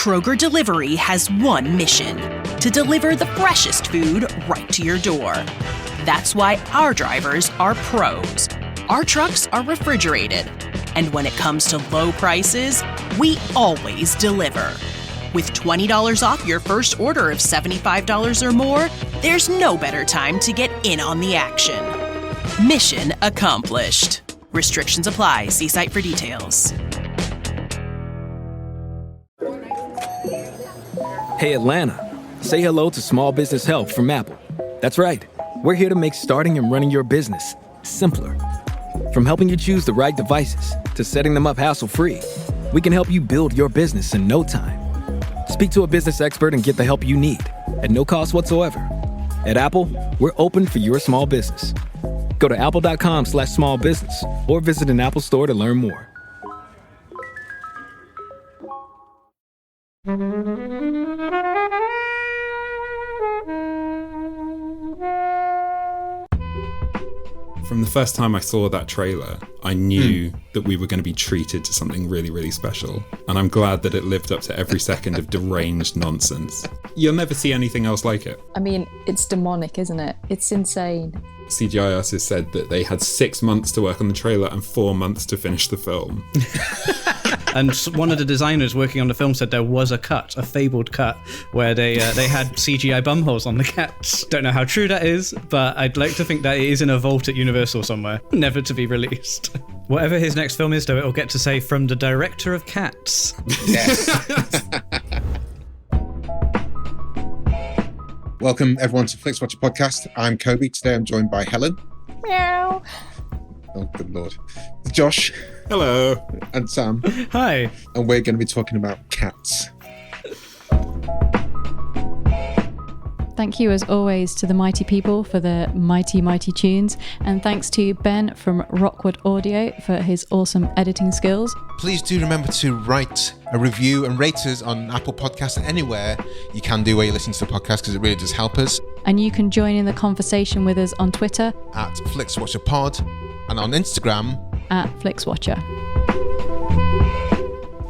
Kroger Delivery has one mission: to deliver the freshest food right to your door. That's why our drivers are pros. Our trucks are refrigerated. And when it comes to low prices, we always deliver. With $20 off your first order of $75 or more, there's no better time to get in on the action. Mission accomplished. Restrictions apply. See site for details. Hey, Atlanta. Say hello to Small Business Help from Apple. That's right. We're here to make starting and running your business simpler. From helping you choose the right devices to setting them up hassle-free, we can help you build your business in no time. Speak to a business expert and get the help you need at no cost whatsoever. At Apple, we're open for your small business. Go to apple.com/smallbusiness or visit an Apple store to learn more. From the first time I saw that trailer, I knew that we were going to be treated to something really, really special. And I'm glad that it lived up to every second of deranged nonsense. You'll never see anything else like it. I mean, it's demonic, isn't it? It's insane. CGI artists said that they had 6 months to work on the trailer and 4 months to finish the film. And one of the designers working on the film said there was a cut, a fabled cut, where they had CGI bumholes on the cats. Don't know how true that is, but I'd like to think that it is in a vault at Universal somewhere, never to be released. Whatever his next film is, though, it'll get to say, from the director of Cats. Yes. Welcome, everyone, to Flixwatcher Podcast. I'm Kobe. Today I'm joined by Helen. Meow. Oh, good Lord. Josh. Hello. And Sam. Hi. And we're going to be talking about cats. Thank you, as always, to the mighty people for the mighty, mighty tunes. And thanks to Ben from Rockwood Audio for his awesome editing skills. Please do remember to write a review and rate us on Apple Podcasts and anywhere you can do where you listen to the podcast, because it really does help us. And you can join in the conversation with us on Twitter At FlixWatcherPod and on Instagram at Flixwatcher.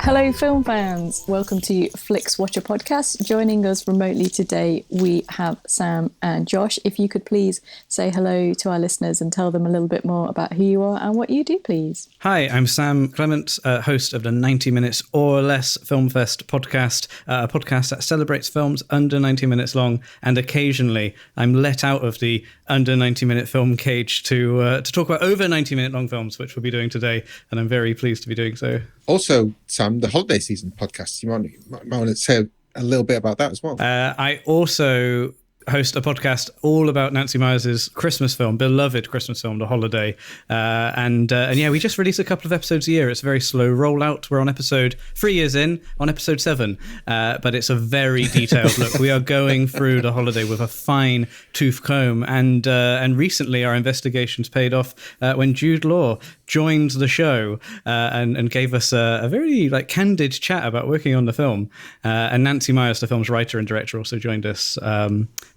Hello, film fans. Welcome to Flixwatcher Podcast. Joining us remotely today, we have Sam and Josh. If you could please say hello to our listeners and tell them a little bit more about who you are and what you do, please. Hi, I'm Sam Clements, host of the 90 Minutes or Less Film Fest podcast, a podcast that celebrates films under 90 minutes long, and occasionally I'm let out of the under 90-minute film cage to talk about over 90-minute long films, which we'll be doing today, and I'm very pleased to be doing so. Also, Sam, the holiday season podcast, you might want to say a little bit about that as well. I also host a podcast all about Nancy Meyers' Christmas film, beloved Christmas film, The Holiday. And yeah, we just release a couple of episodes a year. It's a very slow rollout. We're on episode 3 years in, on episode 7. But it's a very detailed look. We are going through The Holiday with a fine tooth comb. And recently our investigations paid off when Jude Law joined the show and gave us a very candid chat about working on the film. And Nancy Meyers, the film's writer and director, also joined us.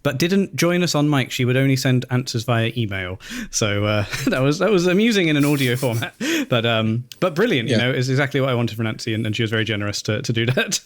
But didn't join us on mic. She would only send answers via email. So that was amusing in an audio format. But brilliant, you know, is exactly what I wanted from Nancy, and she was very generous to do that.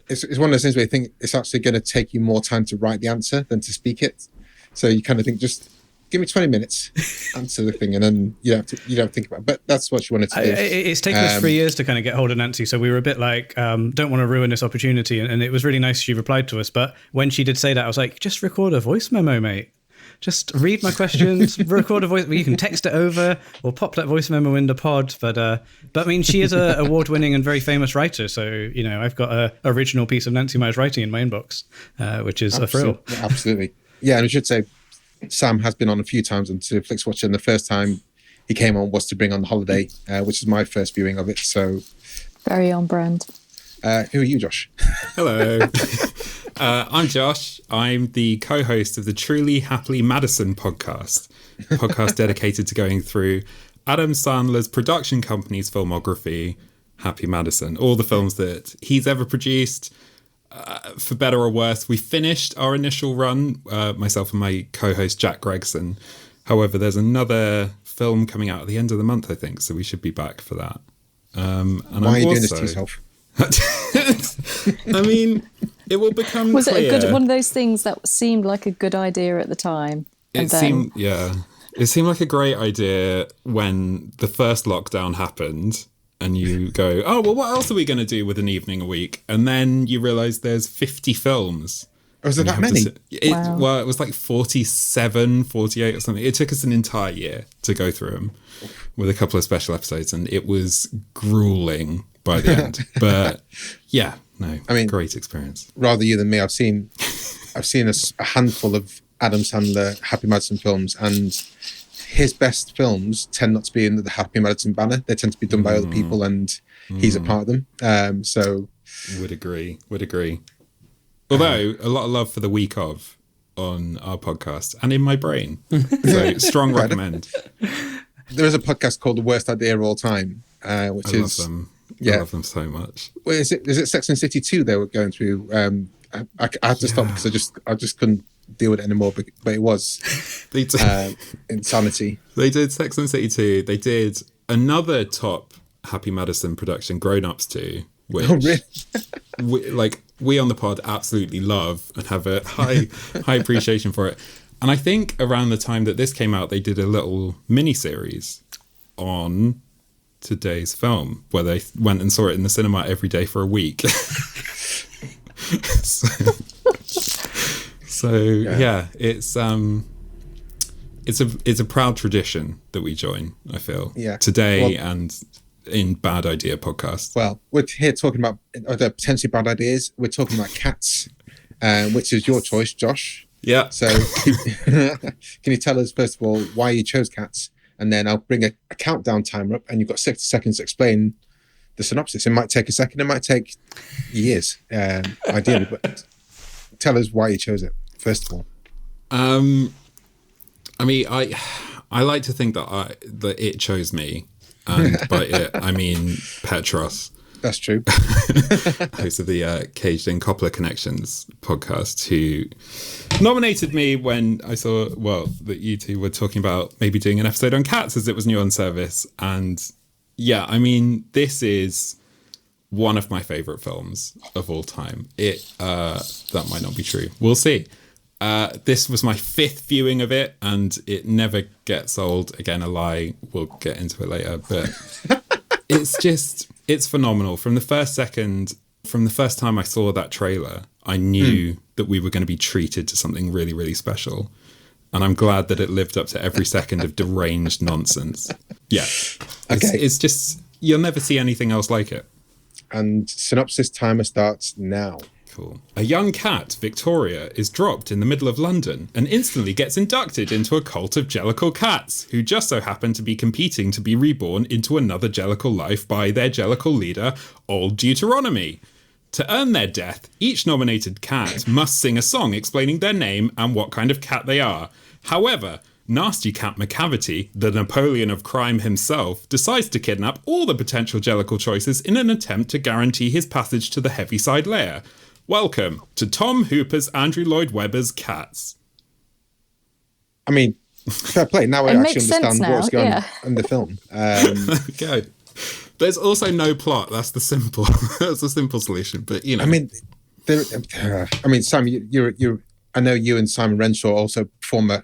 It's one of those things where you think it's actually going to take you more time to write the answer than to speak it. So you kind of think, just give me 20 minutes, answer the thing, and then you don't think about it. But that's what you wanted to do. It's taken us 3 years to kind of get hold of Nancy, so we were a bit like, don't want to ruin this opportunity. And it was really nice she replied to us. But when she did say that, I was like, just record a voice memo, mate. Just read my questions, record a voice. You can text it over or pop that voice memo in the pod. But I mean, she is an award-winning and very famous writer. So, you know, I've got an original piece of Nancy Meyers writing in my inbox, which is a thrill. Absolutely. Yeah, and I should say, Sam has been on a few times onto Flixwatcher, and the first time he came on was to bring on The Holiday, which is my first viewing of it. So, very on brand. Who are you, Josh? Hello. I'm Josh. I'm the co-host of the truly Happily Madison Podcast, a podcast dedicated to going through Adam Sandler's production company's filmography, Happy Madison, all the films that he's ever produced. For better or worse, we finished our initial run, myself and my co-host Jack Gregson. However, there's another film coming out at the end of the month, I think, so we should be back for that. And Why are you doing this to yourself? I mean, it will become Was clear. it a good one of those things that seemed like a good idea at the time? It seemed like a great idea when the first lockdown happened, and you go, oh, well, what else are we going to do with an evening a week? And then you realise there's 50 films. Oh, was there that many? Wow. Well, it was like 47, 48 or something. It took us an entire year to go through them with a couple of special episodes, and it was grueling by the end. But yeah, no, I mean, great experience. Rather you than me, I've seen a handful of Adam Sandler Happy Madison films, and his best films tend not to be in the Happy Madison banner. They tend to be done by other people, and he's a part of them. So would agree. Although a lot of love for the week of on our podcast and in my brain. So strong recommend. There is a podcast called The Worst Idea of All Time, which I love them. I love them so much. Well, is it Sex and the City 2 they were going through? I had to stop because I just couldn't deal with it anymore, but it was insanity. They did Sex and the City 2. They did another top Happy Madison production, Grown Ups 2, which we on the pod absolutely love and have a high appreciation for it. And I think around the time that this came out, they did a little mini-series on today's film where they went and saw it in the cinema every day for a week. So yeah, it's a proud tradition that we join, I feel. Yeah. Today and in Bad Idea podcast. Well, we're here talking about potentially bad ideas. We're talking about cats, which is your choice, Josh. Yeah. So can you tell us, first of all, why you chose cats? And then I'll bring a countdown timer up, and you've got 60 seconds to explain the synopsis. It might take a second. It might take years, ideally. But tell us why you chose it, first of all. I mean, I like to think that it chose me. And by it, I mean Petros. That's true. Host of the Caged in Coppola Connections podcast, who nominated me when I saw, that you two were talking about maybe doing an episode on cats as it was new on service. And yeah, I mean, this is one of my favourite films of all time. That might not be true. We'll see. This was my 5th viewing of it, and it never gets old. Again, a lie. We'll get into it later. But it's phenomenal. From the first time I saw that trailer, I knew that we were going to be treated to something really, really special. And I'm glad that it lived up to every second of deranged nonsense. Yeah. It's just, you'll never see anything else like it. And synopsis timer starts now. Cool. A young cat, Victoria, is dropped in the middle of London and instantly gets inducted into a cult of Jellicle cats, who just so happen to be competing to be reborn into another Jellicle life by their Jellicle leader, old Deuteronomy. To earn their death, each nominated cat must sing a song explaining their name and what kind of cat they are. However, Nasty Cat McCavity, the Napoleon of crime himself, decides to kidnap all the potential Jellicle choices in an attempt to guarantee his passage to the Heaviside lair. Welcome to Tom Hooper's Andrew Lloyd Webber's Cats. I mean, fair play. Now I actually understand what's going on in the film. Okay. There's also no plot. That's the simple solution. But you know, I mean, Sam, you. I know you and Simon Renshaw, also former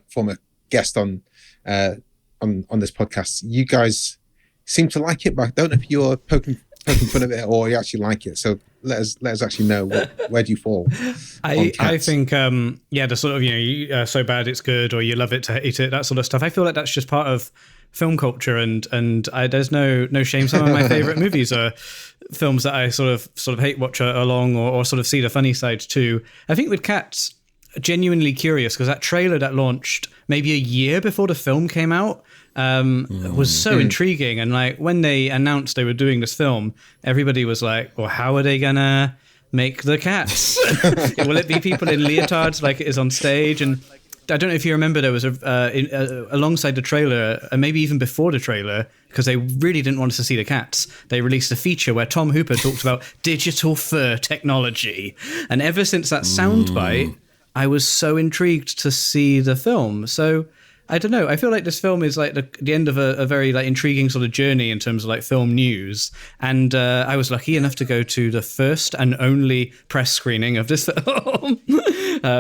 guest on this podcast. You guys seem to like it, but I don't know if you're poking fun of it or you actually like it. So let us actually know where do you fall. I think the sort of you so bad it's good, or you love it to hate it, that sort of stuff. I feel like that's just part of film culture, and there's no shame. Some of my favorite movies are films that I sort of hate watch along, or sort of see the funny side too. I think with Cats, genuinely curious, because that trailer that launched maybe a year before the film came out was so intriguing. And like when they announced they were doing this film, everybody was like, well, how are they gonna make the cats? Will it be people in leotards like it is on stage? And I don't know if you remember, there was alongside the trailer, and maybe even before the trailer, because they really didn't want us to see the cats, they released a feature where Tom Hooper talked about digital fur technology. And ever since that soundbite, I was so intrigued to see the film. So I don't know. I feel like this film is like the end of a very like intriguing sort of journey in terms of like film news. And I was lucky enough to go to the first and only press screening of this film,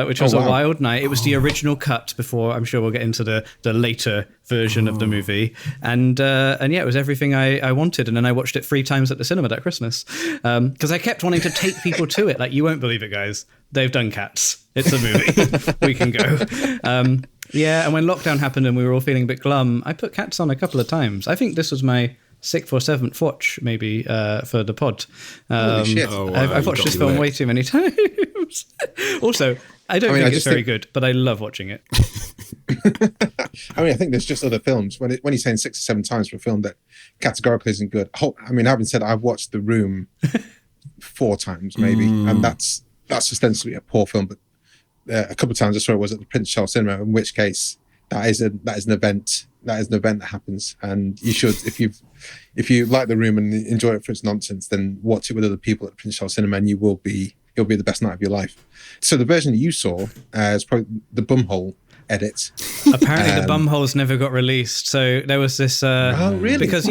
which was a wild night. It was the original cut before. I'm sure we'll get into the later version of the movie. And yeah, it was everything I wanted. And then I watched it 3 times at the cinema that Christmas because I kept wanting to take people to it. Like, you won't believe it, guys. They've done Cats. It's a movie. We can go. Yeah, and when lockdown happened and we were all feeling a bit glum, I put Cats on a couple of times. I think this was my 6th or 7th watch, maybe, for the pod. Holy shit. I've watched this film way too many times. Also, I don't think it's very good, but I love watching it. I mean, I think there's just other films. When you're saying 6 or 7 times for a film that categorically isn't good. I mean, having said I've watched The Room 4 times, maybe, and that's ostensibly a poor film, but a couple of times I saw it was at the Prince Charles Cinema, in which case that is an event that happens, and you should, if you like The Room and enjoy it for its nonsense, then watch it with other people at the Prince Charles Cinema, and it'll be the best night of your life. So the version you saw is probably the bumhole edit. Apparently the bumholes never got released, so there was this really? Because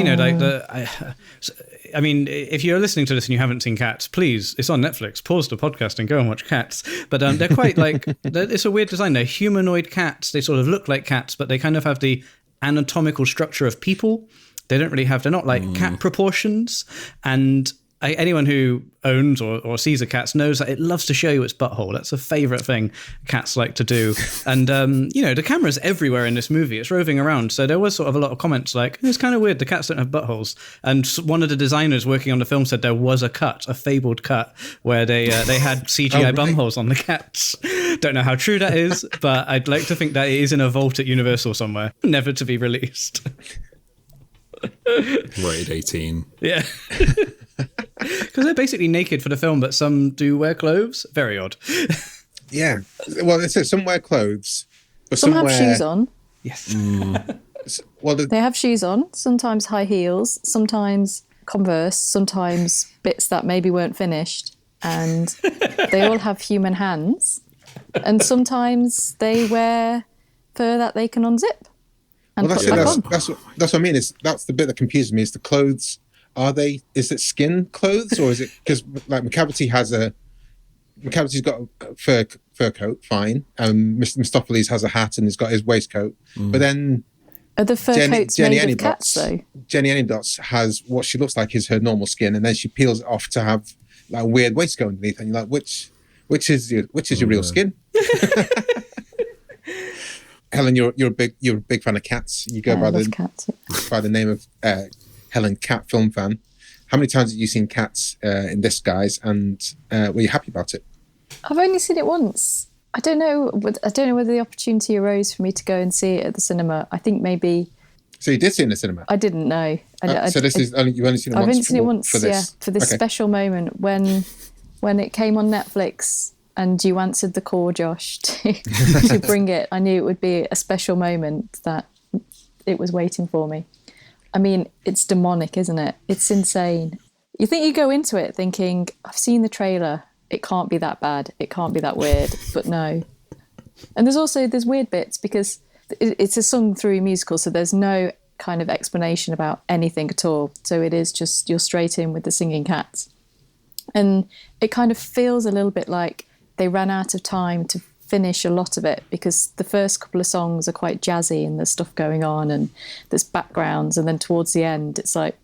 I mean, if you're listening to this and you haven't seen Cats, please, it's on Netflix. Pause the podcast and go and watch Cats. But they're quite like, it's a weird design. They're humanoid cats. They sort of look like cats, but they kind of have the anatomical structure of people. They're not like cat proportions. And anyone who owns or sees a cat knows that it loves to show you its butthole. That's a favourite thing cats like to do. And, the camera's everywhere in this movie. It's roving around. So there was sort of a lot of comments like, it's kind of weird, the cats don't have buttholes. And one of the designers working on the film said there was a fabled cut, where they had CGI bumholes on the cats. Don't know how true that is, but I'd like to think that it is in a vault at Universal somewhere, never to be released. Rated 18. Yeah. Because they're basically naked for the film, but some do wear clothes. Very odd. Yeah. Well, it says some wear clothes, but some have shoes on. Yes. Well, they have shoes on, sometimes high heels, sometimes Converse, sometimes bits that maybe weren't finished. And they all have human hands. And sometimes they wear fur that they can unzip and put back on. That's what I mean. That's the bit that confuses me, is the clothes. Is it skin clothes, or is it, because like McCavity's got a fur coat, fine. Mr. Mistopheles has a hat and he's got his waistcoat. But then are the fur coats made of cats though? Jenny Anydots has what she looks like is her normal skin, and then she peels it off to have like a weird waistcoat underneath, and you're like, which is your real skin? Helen, you're a big fan of cats. You go by the name of Helen, cat film fan. How many times have you seen Cats in this guise, and were you happy about it? I've only seen it once. I don't know whether the opportunity arose for me to go and see it at the cinema. I think maybe. So you did see it in the cinema? I didn't know. So you've only seen it once. I've only seen it once for this. For this special moment when it came on Netflix and you answered the call, Josh, to bring it. I knew it would be a special moment that it was waiting for me. I mean, it's demonic, isn't it? It's insane. You think you go into it thinking, I've seen the trailer. It can't be that bad. It can't be that weird. But no. And there's weird bits because it's a sung through musical, so there's no kind of explanation about anything at all. So it is just, you're straight in with the singing cats. And it kind of feels a little bit like they ran out of time to finish a lot of it, because the first couple of songs are quite jazzy and there's stuff going on and there's backgrounds, and then towards the end it's like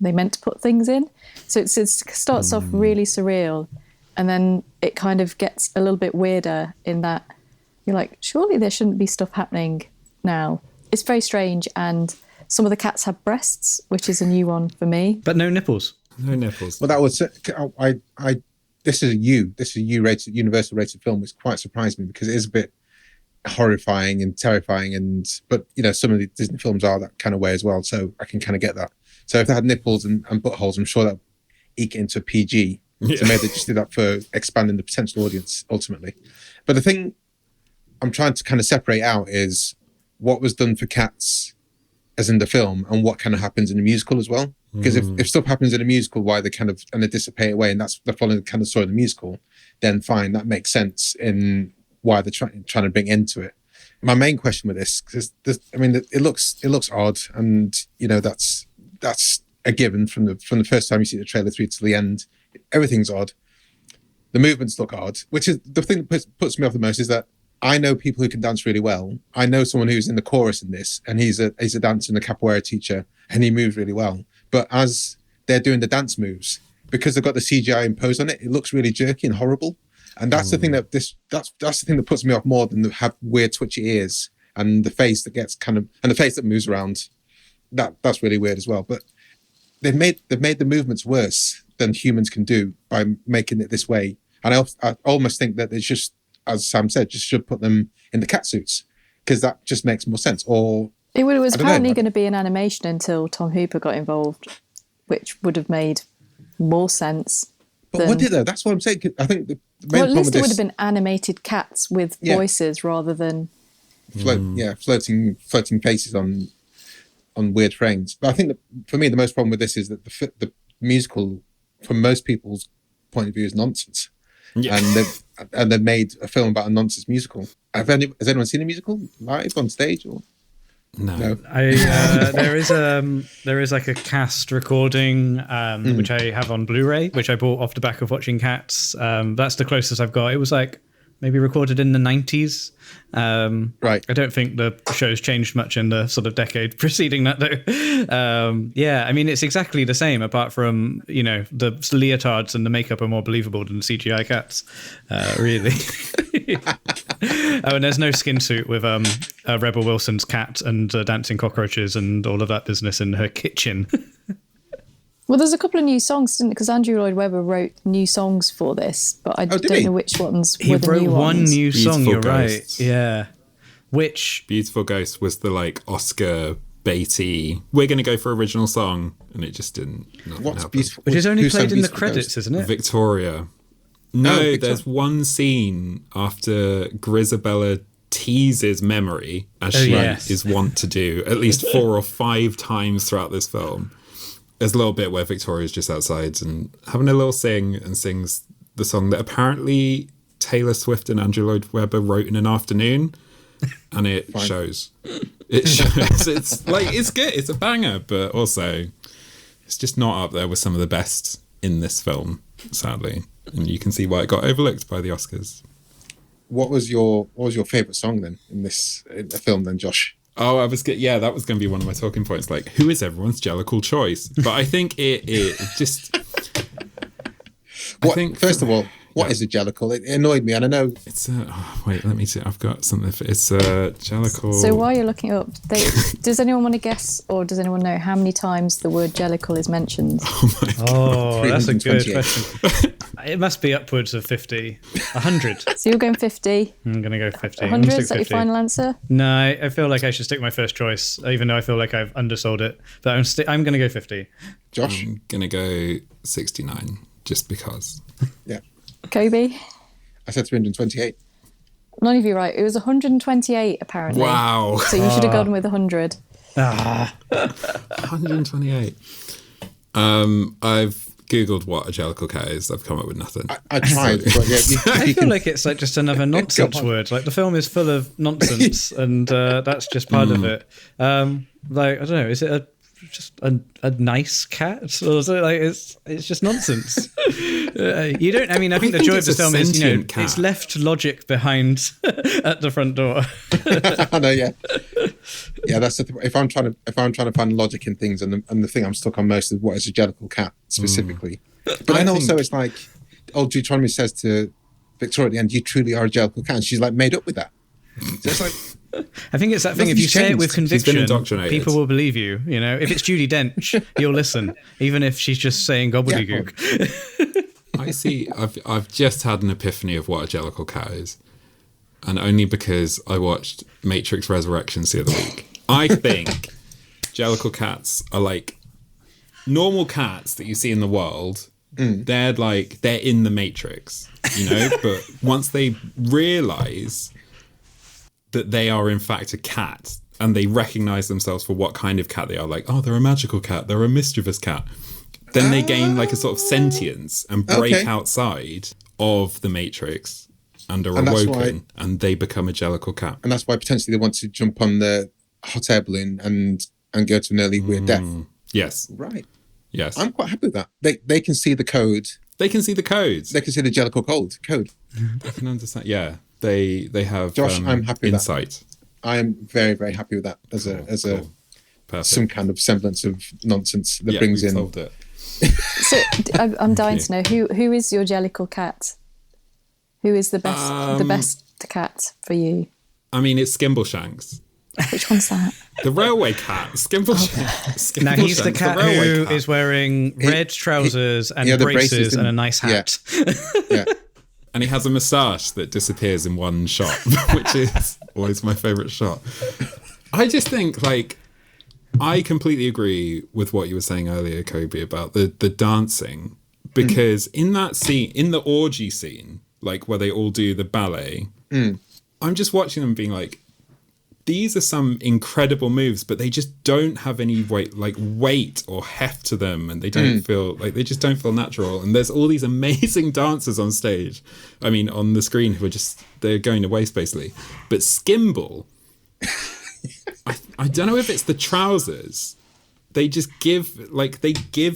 they meant to put things in. So it starts off really surreal, and then it kind of gets a little bit weirder in that you're like, surely there shouldn't be stuff happening now. It's very strange, and some of the cats have breasts, which is a new one for me. But no nipples. No nipples. Well, that was this is a universal rated film, which quite surprised me because it is a bit horrifying and terrifying, but some of the Disney films are that kind of way as well, so I can kind of get that. So if they had nipples and buttholes, I'm sure that would eke it into PG. Yeah. So maybe they just did that for expanding the potential audience ultimately. But the thing I'm trying to kind of separate out is what was done for Cats as in the film and what kind of happens in the musical as well. Because if stuff happens in a musical, why they kind of and they dissipate away, and that's the following kind of story of the musical, then fine, that makes sense in why they're trying to bring into it. my main question with this, because I mean, it looks odd, and you know that's a given from the first time you see the trailer through to the end. Everything's odd. The movements look odd, which is the thing that puts me off the most. Is that I know people who can dance really well. I know someone who's in the chorus in this, and he's a dancer and a capoeira teacher, and he moves really well. But as they're doing the dance moves, because they've got the CGI imposed on it, it looks really jerky and horrible. And that's the thing that's the thing that puts me off more than the weird twitchy ears and the face that gets and the face that moves around. That's really weird as well. But they've made the movements worse than humans can do by making it this way. And I almost think that it's just, as Sam said, just should put them in the cat suits, because that just makes more sense. Or it was apparently going to be an animation until Tom Hooper got involved, which would have made more sense. But would it though? That's what I'm saying. I think the main at least it with would have been animated cats with voices rather than floating faces on weird frames. But I think that for me the most problem with this is that the musical, from most people's point of view, is nonsense. Yeah. And they've made a film about a nonsense musical. Has anyone seen a musical live on stage or? No. There is like a cast recording which I have on Blu-ray, which I bought off the back of watching Cats. That's the closest I've got. It was like maybe recorded in the 90s. Right. I don't think the show's changed much in the sort of decade preceding that, though. Yeah, I mean, it's exactly the same, apart from, you know, the leotards and the makeup are more believable than CGI cats, really. Oh, and there's no skin suit with Rebel Wilson's cat and dancing cockroaches and all of that business in her kitchen. Well, there's a couple of new songs, didn't it? Because Andrew Lloyd Webber wrote new songs for this, but I don't know which ones were the new ones. He wrote one new song, Beautiful you're Ghosts. right. Yeah. Which... Beautiful Ghost was the, like, Oscar baity, we're going to go for original song, and it just didn't. What's Beautiful? Which is only played in the Beautiful credits, Ghost? isn't it? Victoria. No, there's one scene after Grisabella teases memory, as she is wont to do, at least 4 or 5 times throughout this film. There's a little bit where Victoria's just outside and having a little sing and sings the song that apparently Taylor Swift and Andrew Lloyd Webber wrote in an afternoon, and it shows. It shows. It's like, it's good. It's a banger, but also it's just not up there with some of the best in this film, sadly. And you can see why it got overlooked by the Oscars. What was your favourite song then in the film then, Josh? Oh, that was going to be one of my talking points. Like, who is everyone's Jellicle choice? But I think it just. First of all, what is a Jellicle? It annoyed me, and I know it's wait, let me see. I've got something. It's a Jellicle. So while you're looking it up, does anyone want to guess, or does anyone know how many times the word Jellicle is mentioned? Oh my god! Oh, that's a good question. It must be upwards of 50, 100. So you're going 50. I'm going to go 50. 100. Is that your final answer? No, I feel like I should stick with my first choice, even though I feel like I've undersold it. But I'm going to go 50. Josh, I'm going to go 69, just because. Yeah. Kobe? I said 328. None of you right. It was 128, apparently. Wow. So you should have gone with 100. 128. I've Googled what a Jellicle cat is. I've come up with nothing. I tried, but yeah. I feel like it's like just another nonsense word. Like the film is full of nonsense, and that's just part of it. Like, I don't know, is it just a nice cat, or is it like it's just nonsense? You don't. I mean, I think the joy of the film is, you know, it's left logic behind at the front door. I know, yeah. Yeah, that's the thing. If I'm trying to find logic in things, and the thing I'm stuck on most is what is a Jellicle cat specifically. But then also it's like, Deuteronomy says to Victoria at the end, "You truly are a Jellicle cat," and she's like made up with that. So it's like, I think it's that thing. If you say it with conviction, indoctrinated. people will believe you. You know, if it's Judi Dench, you'll listen, even if she's just saying gobbledygook. Yeah, I see. I've just had an epiphany of what a Jellicle cat is, and only because I watched Matrix Resurrections the other week. I think Jellicle cats are like normal cats that you see in the world. They're in the Matrix, you know. But once they realise that they are in fact a cat, and they recognise themselves for what kind of cat they are, like, oh, they're a magical cat, they're a mischievous cat. Then they gain like a sort of sentience and break outside of the Matrix and are And that's awoken, and they become a Jellicle cat. And that's why potentially they want to jump on the hot air balloon and go to an early weird death. Yes. Right. Yes. I'm quite happy with that. They can see the code. They can see the codes. They can see the Jellicle code. They can understand. Yeah. They have Josh, I'm happy with insight. I am very, very happy with that as a Perfect. some kind of semblance of nonsense that brings in. Solved it. So I'm dying to know who is your Jellicle cat? Who is the best cat for you? I mean, it's Skimbleshanks. Which one's that? The railway cat, Skimbleshanks. Now he's the cat who is wearing red trousers and braces and a nice hat. Yeah. And he has a moustache that disappears in one shot, which is always my favourite shot. I just think, like, I completely agree with what you were saying earlier, Kobe, about the dancing. Because in that scene, in the orgy scene, like where they all do the ballet, I'm just watching them being like, these are some incredible moves, but they just don't have any weight or heft to them, and they don't feel like, they just don't feel natural. And there's all these amazing dancers on stage, I mean on the screen, who are just, they're going to waste basically. But Skimble, I don't know if it's the trousers, they just give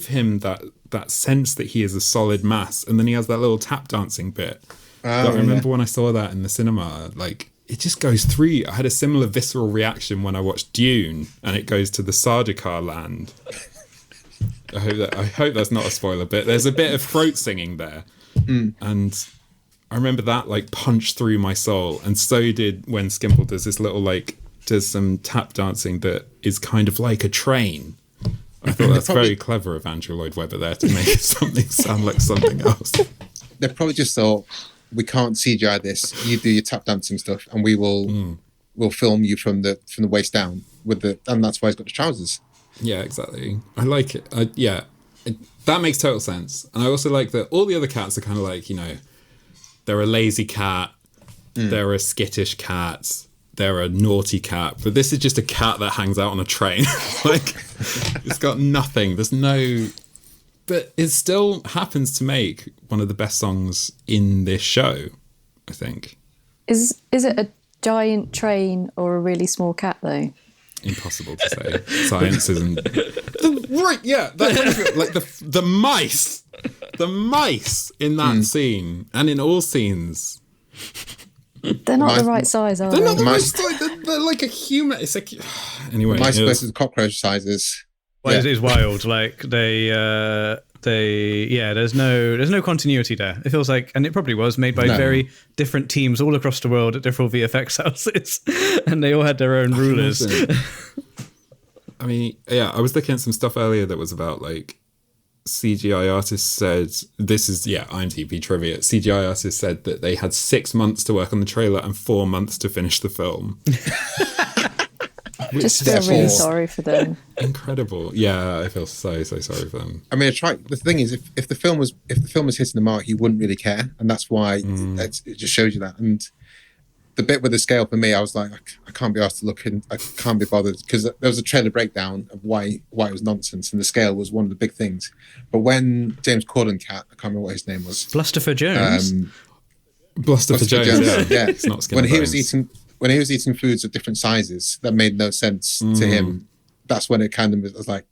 him that sense that he is a solid mass, and then he has that little tap dancing bit. I remember when I saw that in the cinema, like, it just goes through. I had a similar visceral reaction when I watched Dune, and it goes to the Sardaukar land. I hope that's not a spoiler bit. There's a bit of throat singing there, and I remember that like punched through my soul. And so did when Skimble does this little does some tap dancing that is kind of like a train. I thought that's very clever of Andrew Lloyd Webber there to make something sound like something else. They probably just thought, we can't CGI this. You do your tap dancing stuff, and we'll film you from the waist down and that's why he's got the trousers. Yeah, exactly. I like it. That makes total sense. And I also like that all the other cats are kind of like, they're a lazy cat, they're a skittish cat, they're a naughty cat, but this is just a cat that hangs out on a train. Like, it's got nothing. There's no. But it still happens to make one of the best songs in this show, I think. Is it a giant train or a really small cat, though? Impossible to say. Science isn't... Right, yeah. Like the mice. The mice in that scene, and in all scenes... They're not the right size, are they? They're not the right size. They're like a human... It's like... Anyway. Mice versus cockroach sizes. Well, it is wild. Like there's no continuity there. It feels like, and it probably was made by very different teams all across the world at different VFX houses, and they all had their own rulers. I mean, yeah, I was looking at some stuff earlier that was about like CGI artists said, this is IMDb trivia. CGI artists said that they had 6 months to work on the trailer and 4 months to finish the film. Just feel really sorry for them. Incredible. Yeah, I feel so sorry for them. I mean, the thing is, if the film was hitting the mark, you wouldn't really care, and that's why it just shows you that. And the bit with the scale for me, I was like, I can't be asked to look in. I can't be bothered, because there was a trailer breakdown of why it was nonsense, and the scale was one of the big things. But when James Corden cat, I can't remember what his name was, Blusterford Jones. Blusterford Jones. Yeah. It's not skin when and he bones. was eating foods of different sizes that made no sense to him, that's when it kind of was like,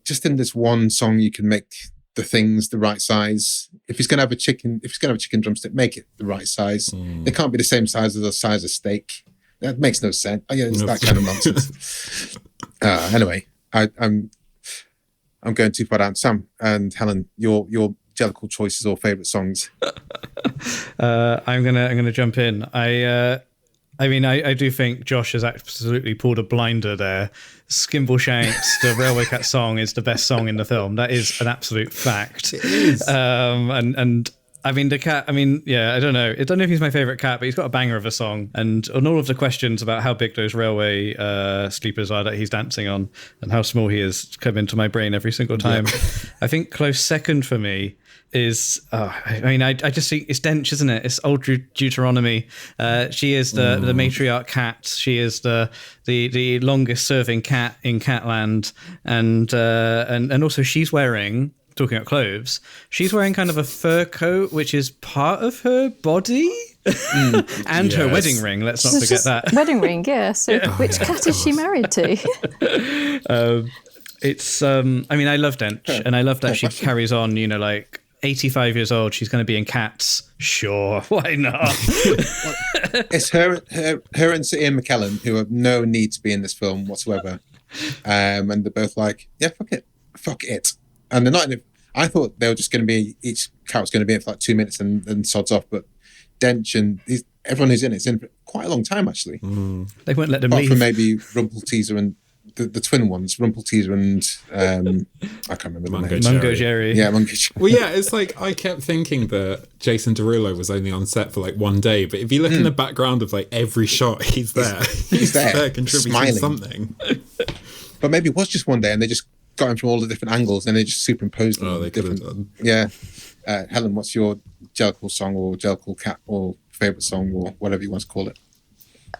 just in this one song you can make the things the right size. If he's gonna have a chicken drumstick, make it the right size. They can't be the same size as the size of steak. That makes no sense. It's that kind of nonsense. Anyway, I'm going too far down. Sam and Helen, your Jellicle choices or favourite songs? I'm gonna jump in. I do think Josh has absolutely pulled a blinder there. Skimbleshanks, the Railway Cat song, is the best song in the film. That is an absolute fact. It is. And I mean, the cat, I don't know. I don't know if he's my favourite cat, but he's got a banger of a song. And on all of the questions about how big those railway sleepers are that he's dancing on and how small he is come into my brain every single time. Yeah. I think close second for me is, I just think it's Dench, isn't it? It's old Deuteronomy. She is the matriarch cat. She is the longest serving cat in Catland. And also she's wearing talking about clothes, she's wearing kind of a fur coat, which is part of her body. And her wedding ring, let's not forget that. Wedding ring, yeah. So which cat is she married to? It's I mean, I love Dench, and I love that she carries on, 85 years old, she's going to be in Cats. Sure, why not? It's her and Ian McKellen who have no need to be in this film whatsoever. And they're both like, yeah, fuck it. And they're not in it. I thought they were just going to be, each cat was going to be in for like 2 minutes and sods off, but Dench and everyone who's in it's in for quite a long time, actually. They won't let them Apart leave. from maybe Rumpelteazer and the twin ones, Rumpelteazer and I can't remember the name. Mungo Jerry. Yeah, Mungo Jerry. Well, yeah, it's like I kept thinking that Jason Derulo was only on set for like one day, but if you look in the background of like every shot, he's there. He's there contributing smiling. something. But maybe it was just one day and they just got him from all the different angles and they just superimposed them. Oh, they could have done. Yeah. Helen, what's your Jellicle song or Jellicle cat or favourite song or whatever you want to call it?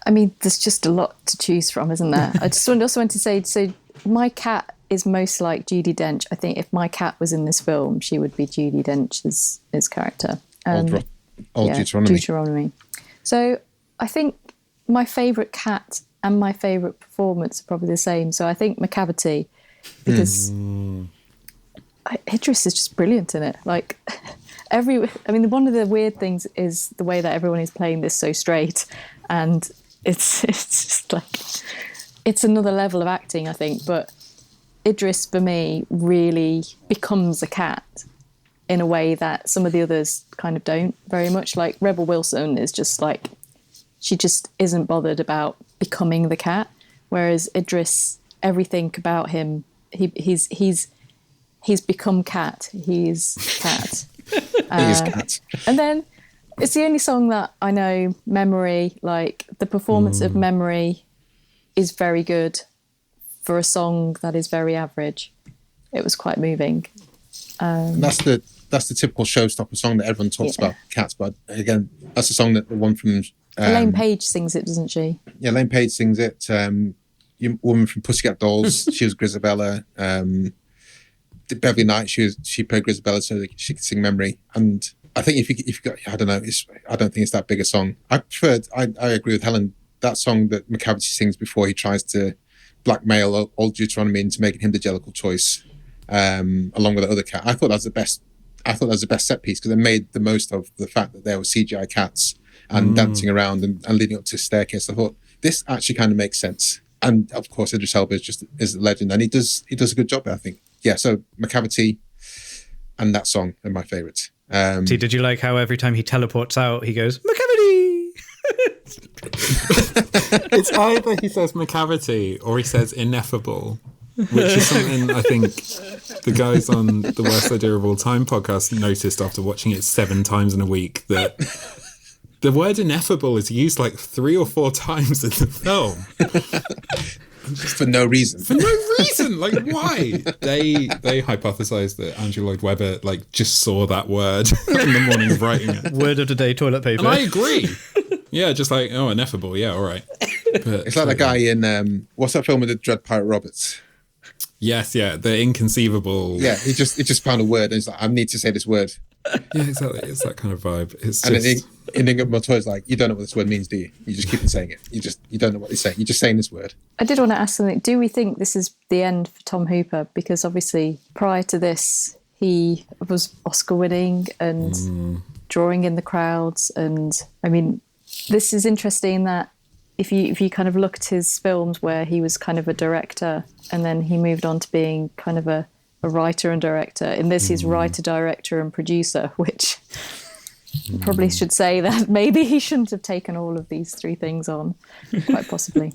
I mean, there's just a lot to choose from, isn't there? I just also want to say, so my cat is most like Judi Dench. I think if my cat was in this film, she would be Judi Dench's character. Old Deuteronomy. So I think my favourite cat and my favourite performance are probably the same. So I think McCavity, because Idris is just brilliant in it. Like one of the weird things is the way that everyone is playing this so straight, and it's just like, it's another level of acting, I think. But Idris, for me, really becomes a cat in a way that some of the others kind of don't very much. Like Rebel Wilson is just like, she just isn't bothered about becoming the cat, whereas Idris, everything about him, he's become cat. He's cat. He is cat. And then it's the only song that I know, Memory, like the performance of Memory is very good for a song that is very average. It was quite moving. That's the typical showstopper song that everyone talks about, Cats. But again, that's the song that the one from Elaine Page sings it, doesn't she? Yeah, Elaine Page sings it. Woman from Pussycat Dolls, she was Grisabella. Beverly Knight, she played Grisabella, so that she could sing Memory. And I think if you got, I don't know, I don't think it's that big a song. I agree with Helen. That song that McCavity sings before he tries to blackmail old Deuteronomy into making him the Jellicle choice, along with the other cat. I thought that was the best. I thought that was the best set piece because it made the most of the fact that there were CGI cats and dancing around and leading up to a staircase. I thought this actually kind of makes sense. And of course, Idris Elba is a legend, and he does a good job, I think. Yeah, so McCavity and that song are my favourites. Did you like how every time he teleports out, he goes, McCavity? It's either he says McCavity or he says ineffable, which is something I think the guys on the Worst Idea of All Time podcast noticed after watching it 7 times in a week, that the word ineffable is used like 3 or 4 times in the film. Just for no reason. For no reason. Like, why? They hypothesized that Andrew Lloyd Webber just saw that word in the morning of writing it. Word of the day, toilet paper. And I agree. Yeah, just like, ineffable. Yeah, all right. But it's like that guy in what's that film with the Dread Pirate Roberts? Yes, yeah, the inconceivable. Yeah, he just found a word and he's like, I need to say this word. Yeah, exactly. It's that kind of vibe. It's and just... then Inigo Montoya's like, you don't know what this word means, do you? You just keep on saying it. You don't know what he's saying. You're just saying this word. I did want to ask something. Do we think this is the end for Tom Hooper? Because obviously prior to this, he was Oscar winning and drawing in the crowds. And I mean, this is interesting that if you kind of look at his films where he was kind of a director and then he moved on to being kind of a writer and director. In this, he's writer, director and producer, which probably should say that maybe he shouldn't have taken all of these 3 things on, quite possibly.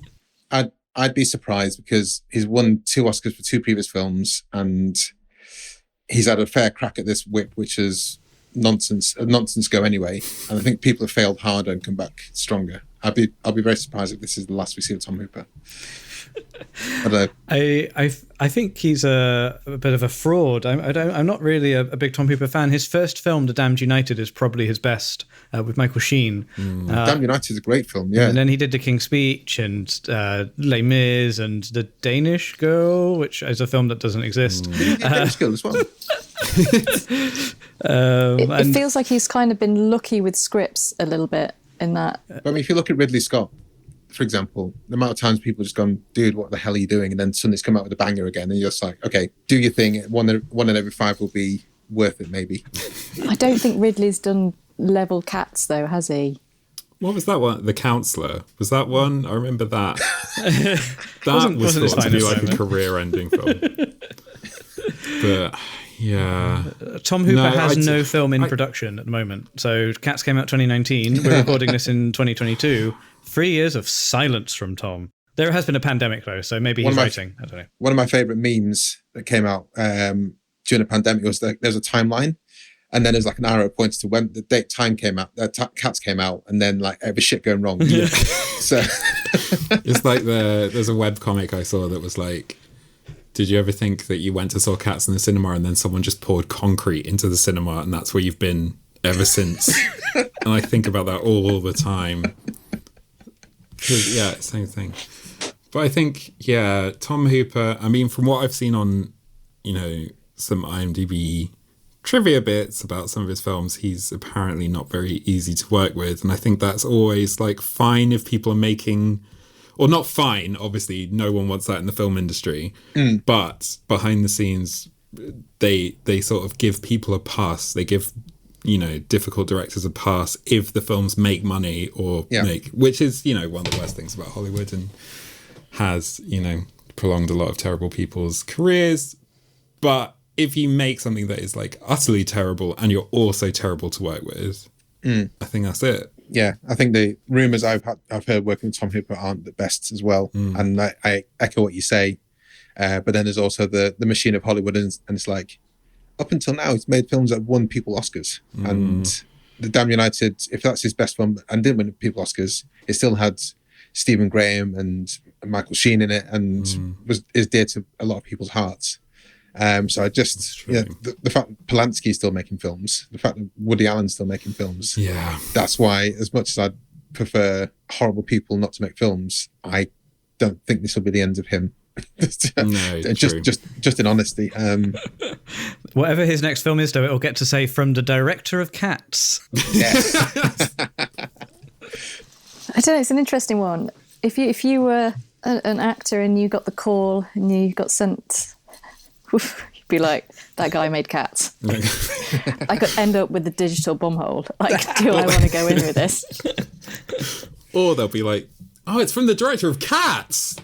I'd be surprised because he's won 2 Oscars for 2 previous films and he's had a fair crack at this whip, which is nonsense go anyway. And I think people have failed harder and come back stronger. I'll be very surprised if this is the last we see of Tom Hooper. I don't know. I think he's a bit of a fraud. I'm not really a big Tom Hooper fan. His first film, The Damned United, is probably his best, with Michael Sheen. Damned United is a great film, yeah. And then he did The King's Speech and Les Mis and The Danish Girl, which is a film that doesn't exist. Danish Girl as well. It feels like he's kind of been lucky with scripts a little bit in that. But I mean, if you look at Ridley Scott, for example, the amount of times people just gone, dude, what the hell are you doing? And then suddenly it's come out with a banger again. And you're just like, okay, do your thing. One in every 5 will be worth it, maybe. I don't think Ridley's done level cats, though, has he? What was that one? The Counselor. Was that one? I remember that. That was thought to be like a career-ending film. But, yeah. Tom Hooper has no film in production at the moment. So Cats came out 2019. We're recording this in 2022. 3 years of silence from Tom. There has been a pandemic, though, so maybe he's writing. I don't know. One of my favourite memes that came out during the pandemic was that there's a timeline, and then there's like an arrow points to when the date time came out, Cats came out, and then like every shit going wrong. Yeah. So it's like there's a webcomic I saw that was like, did you ever think that you went to saw Cats in the cinema and then someone just poured concrete into the cinema and that's where you've been ever since? And I think about that all the time. Yeah, same thing. But I think, yeah, Tom Hooper, I mean, from what I've seen on, some IMDb trivia bits about some of his films, he's apparently not very easy to work with. And I think that's always like fine if people are making, or not fine, obviously, no one wants that in the film industry. But behind the scenes, they sort of give people a pass. They give difficult directors a pass if the films make money which is, one of the worst things about Hollywood and has, prolonged a lot of terrible people's careers. But if you make something that is like utterly terrible and you're also terrible to work with, I think that's it. Yeah, I think the rumours I've heard working with Tom Hooper aren't the best as well. And I echo what you say. But then there's also the machine of Hollywood, and it's like, up until now, he's made films that won people Oscars. And The Damned United, if that's his best film and didn't win people Oscars, it still had Stephen Graham and Michael Sheen in it and is dear to a lot of people's hearts. So I just, the fact that Polanski's still making films, the fact that Woody Allen's still making films, that's why, as much as I'd prefer horrible people not to make films, I don't think this will be the end of him. No, just in honesty. Whatever his next film is, though, it'll get to say from the director of Cats. Yes. I don't know. It's an interesting one. If you were an actor and you got the call and you got sent, you'd be like, that guy made Cats. I could end up with the digital bumhole. Like, do I want to go in with this? Or they'll be like, oh, it's from the director of Cats.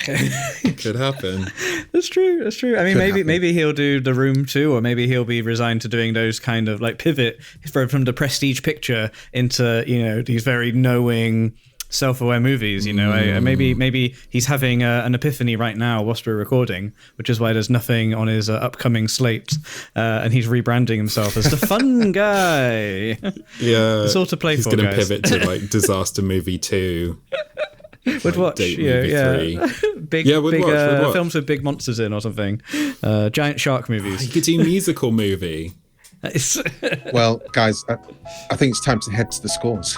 Could happen. That's true. I mean, maybe he'll do The Room too, or maybe he'll be resigned to doing those kind of like pivot from the prestige picture into these very knowing, self-aware movies. Maybe he's having an epiphany right now whilst we're recording, which is why there's nothing on his upcoming slate, and he's rebranding himself as the fun guy. Yeah, it's all to play for. He's going to pivot to like Disaster Movie 2. Would watch, big films with big monsters in or something, giant shark movies. You could do musical movie. Well, guys, I think it's time to head to the scores.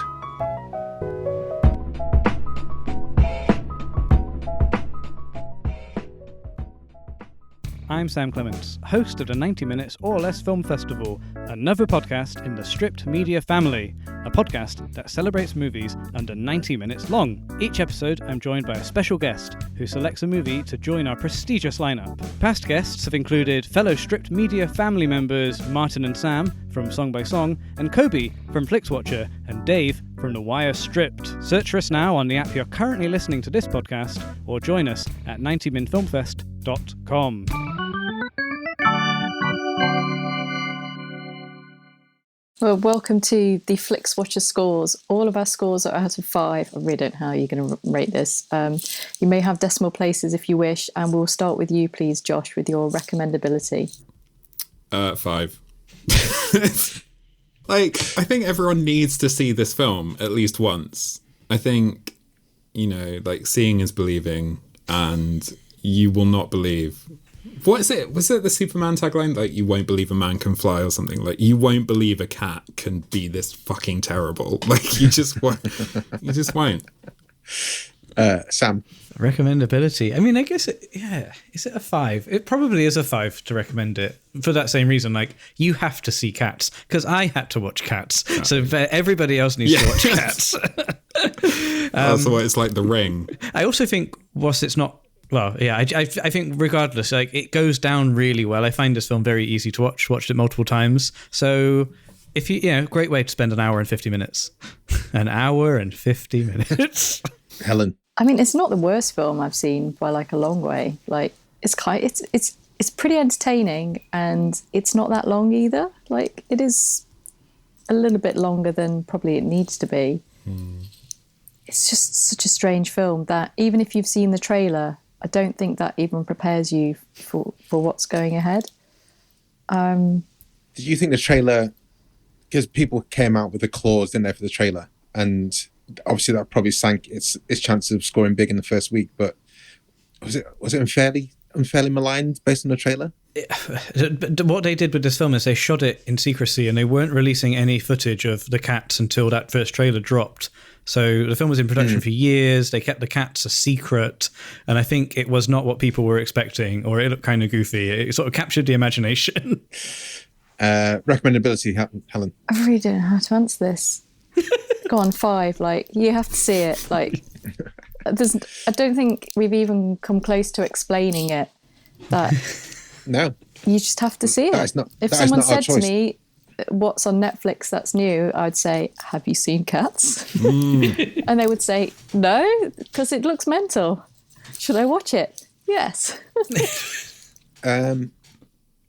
I'm Sam Clements, host of the 90 Minutes or Less Film Festival, another podcast in the Stripped Media family, a podcast that celebrates movies under 90 minutes long. Each episode, I'm joined by a special guest who selects a movie to join our prestigious lineup. Past guests have included fellow Stripped Media family members Martin and Sam from Song by Song, and Kobe from Flixwatcher, and Dave from The Wire Stripped. Search for us now on the app you're currently listening to this podcast, or join us at 90minfilmfest.com. Well, welcome to the Flixwatcher scores. All of our scores are out of 5. I really don't know how you're going to rate this. You may have decimal places if you wish, and we'll start with you, please, Josh, with your recommendability. 5. I think everyone needs to see this film at least once. I think, seeing is believing. and you will not believe. What is it? Was it the Superman tagline? Like, you won't believe a man can fly or something. Like, you won't believe a cat can be this fucking terrible. Like, you just won't. You just won't. Sam. Recommendability. I mean, I guess, is it a 5? It probably is a 5 to recommend it for that same reason. Like, you have to see Cats, because I had to watch Cats. So everybody else needs to watch Cats. So it's like The Ring. I also think, whilst it's not, well, yeah, I think regardless, like, it goes down really well. I find this film very easy to watch. Watched it multiple times. So if great way to spend an hour and 50 minutes. An hour and 50 minutes. Helen. I mean, it's not the worst film I've seen by like a long way. Like, it's pretty entertaining, and it's not that long either. Like, it is a little bit longer than probably it needs to be. It's just such a strange film that even if you've seen the trailer, I don't think that even prepares you for what's going ahead. Did you think the trailer, because people came out with a clause, didn't they, for the trailer? And obviously that probably sank its chances of scoring big in the first week, but was it unfairly maligned based on the trailer? What they did with this film is they shot it in secrecy, and they weren't releasing any footage of the cats until that first trailer dropped. So the film was in production for years. They kept the cats a secret, and I think it was not what people were expecting, or it looked kind of goofy. It sort of captured the imagination. Recommendability, Helen. I really don't know how to answer this. Go on, 5. Like, you have to see it. Like, I don't think we've even come close to explaining it. That No, you just have to see it. If someone said to me, "What's on Netflix that's new?" I'd say, "Have you seen Cats?" And they would say, "No, because it looks mental. Should I watch it?" Yes.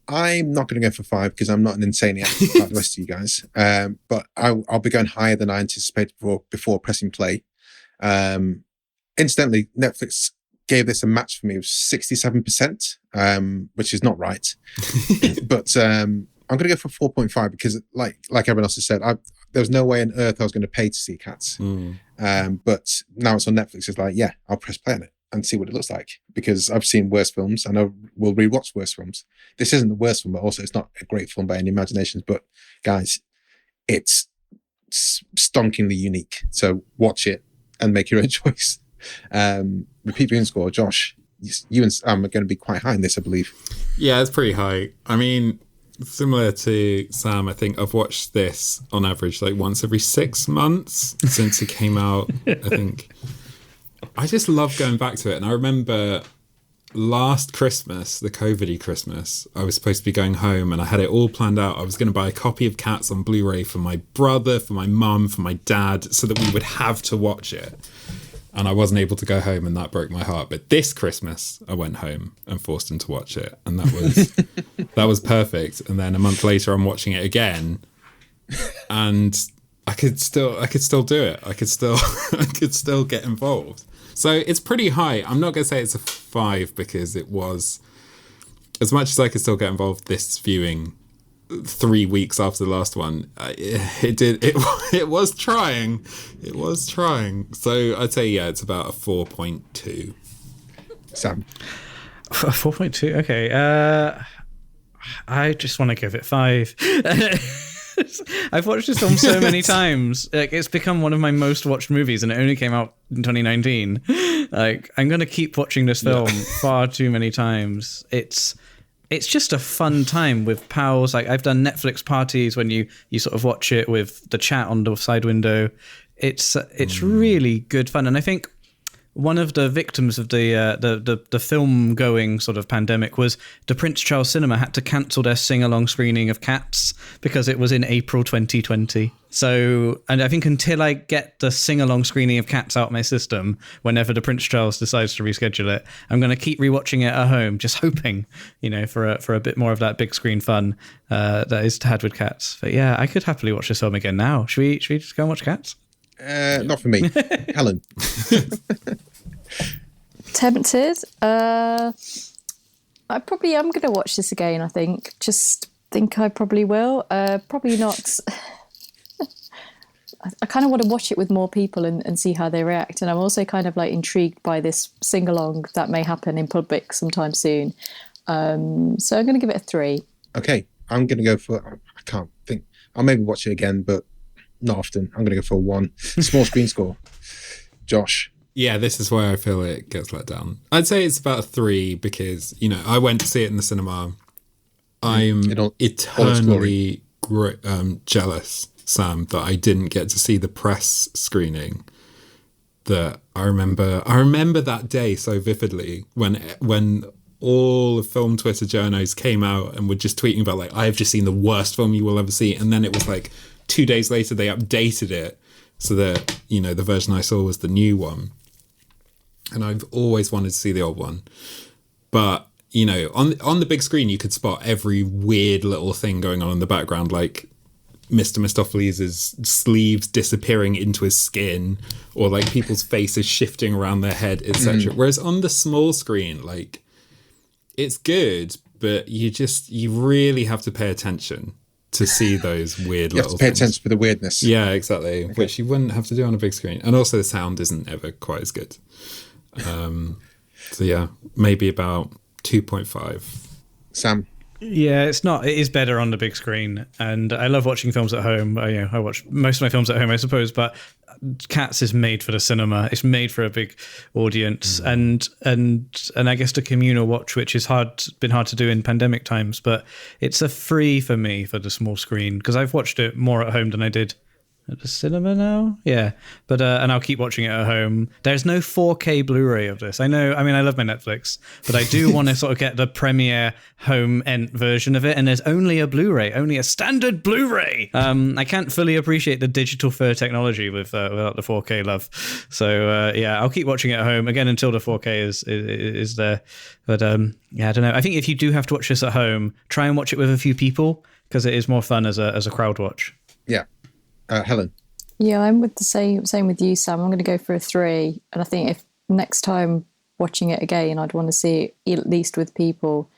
I'm not going to go for 5 because I'm not an insaniac like the rest of you guys. But I'll be going higher than I anticipated before pressing play. Incidentally, Netflix gave this a match for me of 67%, which is not right. But I'm going to go for 4.5 because, like everyone else has said, there was no way on earth I was going to pay to see Cats. But now it's on Netflix. It's like, yeah, I'll press play on it and see what it looks like, because I've seen worse films and I will rewatch worse films. This isn't the worst film, but also it's not a great film by any imaginations. But guys, it's stonkingly unique. So watch it and make your own choice. Repeat viewing score, Josh, you and Sam are going to be quite high in this, I believe. Yeah, it's pretty high. I mean, similar to Sam, I think I've watched this on average like once every 6 months since it came out. I think I just love going back to it. And I remember last Christmas, the COVID-y Christmas, I was supposed to be going home and I had it all planned out. I was going to buy a copy of Cats on Blu-ray for my brother, for my mum, for my dad, so that we would have to watch it. And I wasn't able to go home, and that broke my heart. But this Christmas, I went home and forced him to watch it, and that was perfect. And then a month later, I'm watching it again, and I could still do it. I could still get involved. So it's pretty high. I'm not going to say it's a 5 because it was, as much as I could still get involved this viewing 3 weeks after the last one, it was trying. It was trying. So I'd say, yeah, it's about a 4.2. Sam. 4.2. Okay. I just want to give it 5. I've watched this film so many times. Like, it's become one of my most watched movies, and it only came out in 2019. Like, I'm going to keep watching this film far too many times. It's just a fun time with pals. Like, I've done Netflix parties when you sort of watch it with the chat on the side window. It's really good fun. And I think one of the victims of the film going sort of pandemic was the Prince Charles Cinema had to cancel their sing-along screening of Cats because it was in April 2020. So, and I think until I get the sing-along screening of Cats out my system, whenever the Prince Charles decides to reschedule it, I'm going to keep rewatching it at home, just hoping, for a bit more of that big screen fun that is had with Cats. But yeah, I could happily watch this film again now. Should we just go and watch Cats? Not for me. Helen. Tempted. I probably am going to watch this again, I think. Just think I probably will. Probably not. I kind of want to watch it with more people and see how they react. And I'm also kind of like intrigued by this sing-along that may happen in public sometime soon. So I'm going to give it a 3. Okay, I'm going to go for, I can't think, I'll maybe watch it again, but not often. I'm going to go for a 1. Small screen score. Josh. Yeah, this is where I feel it gets let down. I'd say it's about a 3 because, I went to see it in the cinema. I'm eternally jealous, Sam, that I didn't get to see the press screening. That I remember that day so vividly when all of film Twitter journos came out and were just tweeting about like, I have just seen the worst film you will ever see. And then it was like 2 days later, they updated it so that, the version I saw was the new one. And I've always wanted to see the old one. But, on the big screen, you could spot every weird little thing going on in the background, like Mr. Mistopheles' sleeves disappearing into his skin, or like people's faces shifting around their head, etc. Whereas on the small screen, like, it's good, but you really have to pay attention to see those weird little things. You have to pay attention for the weirdness. Yeah, exactly. Okay. Which you wouldn't have to do on a big screen. And also the sound isn't ever quite as good. So yeah, maybe about 2.5. Sam? Yeah, it is better on the big screen, and I love watching films at home. I watch most of my films at home, I suppose, but Cats is made for the cinema. It's made for a big audience, and I guess the communal watch, which is been hard to do in pandemic times, but it's a free for me for the small screen because I've watched it more at home than I did at the cinema now. Yeah, but and I'll keep watching it at home. There's no 4K Blu-ray of this. I love my Netflix, but I do want to sort of get the premiere home end version of it, and there's only a Blu-ray, only a standard Blu-ray. I can't fully appreciate the digital fur technology without the 4K love. So yeah, I'll keep watching it at home again until the 4K is there. But yeah, I don't know. I think if you do have to watch this at home, try and watch it with a few people because it is more fun as a crowd watch. Yeah. Helen? Yeah, I'm with the same with you, Sam. I'm going to go for a 3. And I think if next time watching it again, I'd want to see it at least with people,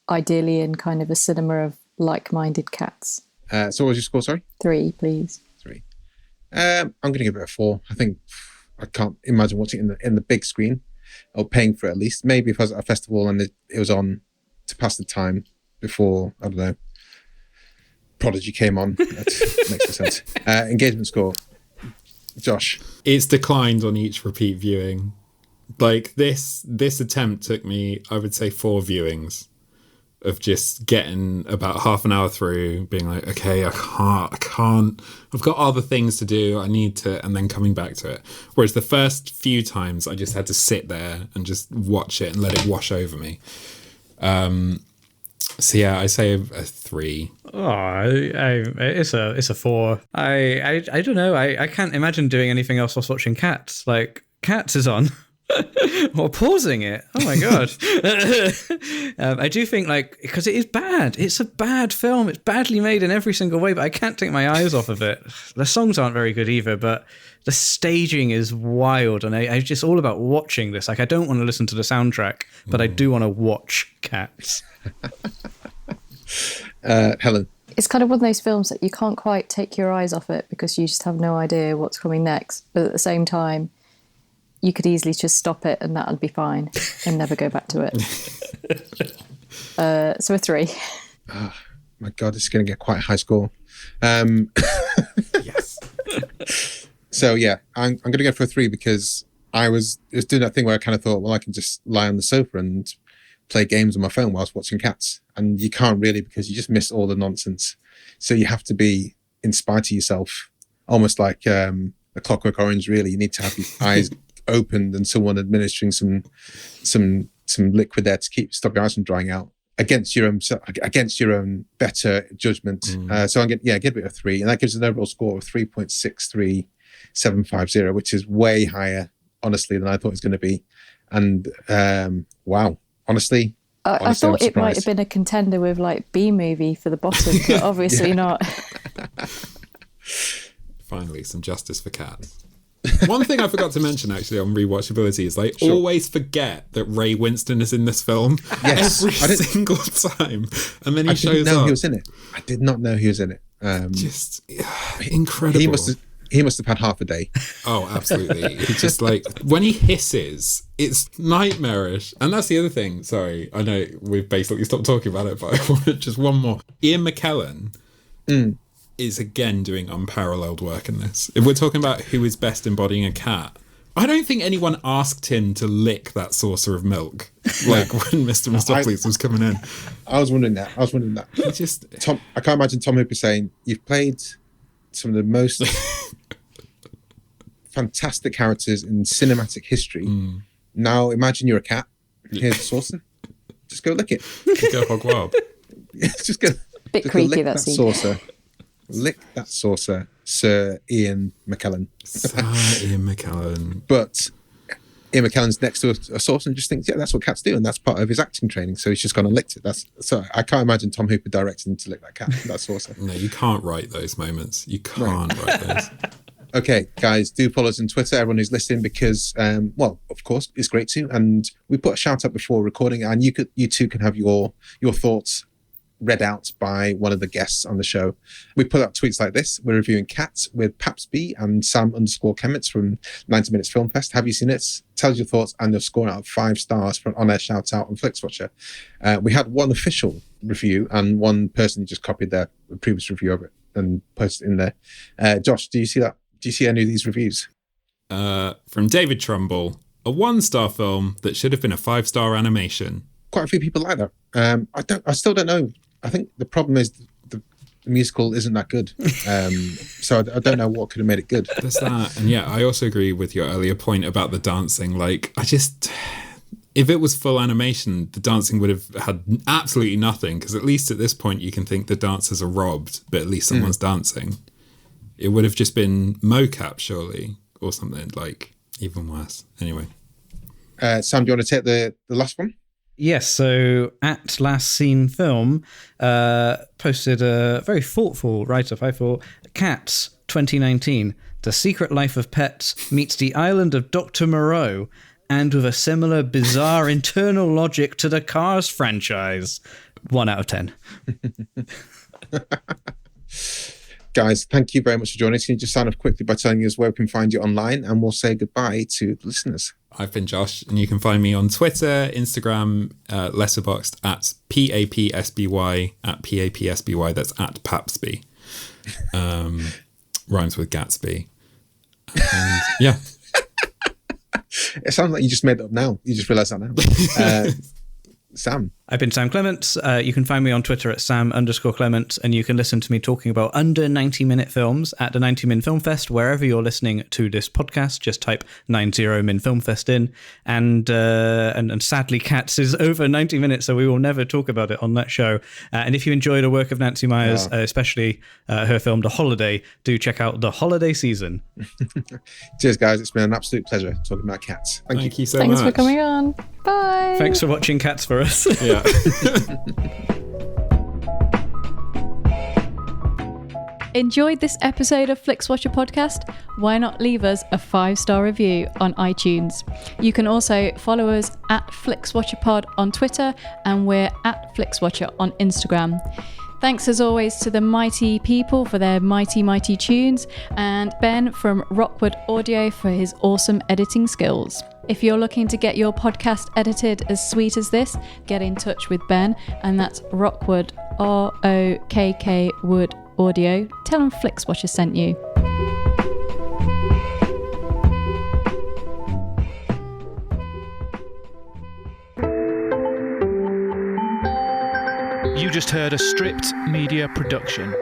ideally in kind of a cinema of like-minded cats. So what was your score, sorry? 3, please. 3. I'm going to give it a 4. I think I can't imagine watching it in the big screen or paying for it at least. Maybe if I was at a festival and it was on to pass the time before, I don't know, Prodigy came on. That makes no sense. Engagement score. Josh? It's declined on each repeat viewing. Like this attempt took me, I would say, 4 viewings of just getting about half an hour through, being like, okay, I can't, I've got other things to do, I need to, and then coming back to it. Whereas the first few times I just had to sit there and just watch it and let it wash over me. So yeah, I say a 3. Oh, it's a 4. I don't know. I can't imagine doing anything else whilst watching Cats. Like Cats is on, or pausing it. Oh my god. I do think because it is bad. It's a bad film. It's badly made in every single way, but I can't take my eyes off of it. The songs aren't very good either, but the staging is wild, and I just all about watching this. Like I don't want to listen to the soundtrack, but I do want to watch Cats. Helen? It's kind of one of those films that you can't quite take your eyes off it because you just have no idea what's coming next. But at the same time, you could easily just stop it and that'll be fine and never go back to it. So a 3. Oh, my God, this is going to get quite a high score. Yes. So yeah, I'm going to go for a 3 because I was doing that thing where I kind of thought, well, I can just lie on the sofa and play games on my phone whilst watching Cats. And you can't really because you just miss all the nonsense. So you have to be inspired to yourself, almost like A Clockwork Orange, really. You need to have your eyes opened and someone administering some liquid there to stop your eyes from drying out against your own better judgment. So I'm give it a 3. And that gives an overall score of 3.63750, which is way higher, honestly, than I thought it was going to be. And wow, honestly, I thought it might have been a contender with B movie for the bottom, but obviously not. Finally, some justice for Cats. One thing I forgot to mention actually on rewatchability is always forget that Ray Winston is in this film every single time, and then he shows up. He was in it. I did not know he was in it. Just incredible. he must have had half a day. Oh, absolutely. It's just like, when he hisses, it's nightmarish. And that's the other thing. Sorry, I know we've basically stopped talking about it, but I wanted just one more. Ian McKellen is again doing unparalleled work in this. If we're talking about who is best embodying a cat, I don't think anyone asked him to lick that saucer of milk, like when Mr. Mistopheles was coming in. I was wondering that. I can't imagine Tom Hooper saying, "You've played some of the most fantastic characters in cinematic history. Now imagine you're a cat. Here's the saucer. Just go lick it. Just go hog wild. just go. Bit just creepy, go lick that that scene. saucer. Lick that saucer, Sir Ian McKellen. Ian McKellen. But Ian McKellen's next to a saucer and just thinks, yeah, that's what cats do, and that's part of his acting training. So he's just gone and licked it. So I can't imagine Tom Hooper directing him to lick that saucer. No, you can't write those moments. You can't write those. Okay, guys, do follow us on Twitter, everyone who's listening, because, well, of course, it's great to. And we put a shout out before recording, and you too can have your thoughts read out by one of the guests on the show. We put out tweets like this. We're reviewing Cats with Papsby and Sam_Clements from 90 Minutes Film Fest. Have you seen it? Tell us your thoughts and your score out of 5 stars for an on-air shout out on Flixwatcher. We had one official review and one person who just copied their previous review of it and posted it in there. Josh, do you see that? Do you see any of these reviews? From David Trumbull, a 1-star film that should have been a 5-star animation. Quite a few people like that. I still don't know. I think the problem is the musical isn't that good. So I don't know what could have made it good. There's that. And yeah, I also agree with your earlier point about the dancing. Like, if it was full animation, the dancing would have had absolutely nothing, because at least at this point you can think the dancers are robbed, but at least someone's dancing. It would have just been mocap, surely, or something, like, even worse. Anyway. Sam, do you want to take the last one? Yes, so at Last Seen Film posted a very thoughtful write-up, I thought. Cats 2019, The Secret Life of Pets meets The Island of Dr. Moreau, and with a similar bizarre internal logic to the Cars franchise. 1 out of 10. Guys, thank you very much for joining us. Can you just sign off quickly by telling us where we can find you online, and we'll say goodbye to the listeners. I've been Josh, and you can find me on Twitter, Instagram, Letterboxd at PAPSBY, at PAPSBY. That's at Papsby. Rhymes with Gatsby. And yeah. It sounds like you just made it up now. You just realised that now. Sam. I've been Sam Clements. You can find me on Twitter at Sam_Clements, and you can listen to me talking about under 90-minute films at the 90 Min Film Fest, wherever you're listening to this podcast. Just type 90 Min Film Fest in. And sadly, Cats is over 90 minutes, so we will never talk about it on that show. And if you enjoy the work of Nancy Meyers, especially her film The Holiday, do check out The Holiday Season. Cheers, guys. It's been an absolute pleasure talking about Cats. Thank you so Thanks much. for coming on. Bye. Thanks for watching Cats for us. Yeah. Enjoyed this episode of Flixwatcher Podcast? Why not leave us a 5-star review on iTunes? You can also follow us at FlixWatcherPod on Twitter, and we're at FlixWatcher on Instagram. Thanks as always to the mighty people for their mighty tunes, and Ben from Rockwood Audio for his awesome editing skills. If you're looking to get your podcast edited as sweet as this, get in touch with Ben, and that's Rockwood, ROKK Wood Audio. Tell him Flixwatcher sent you. You just heard a Stripped Media production.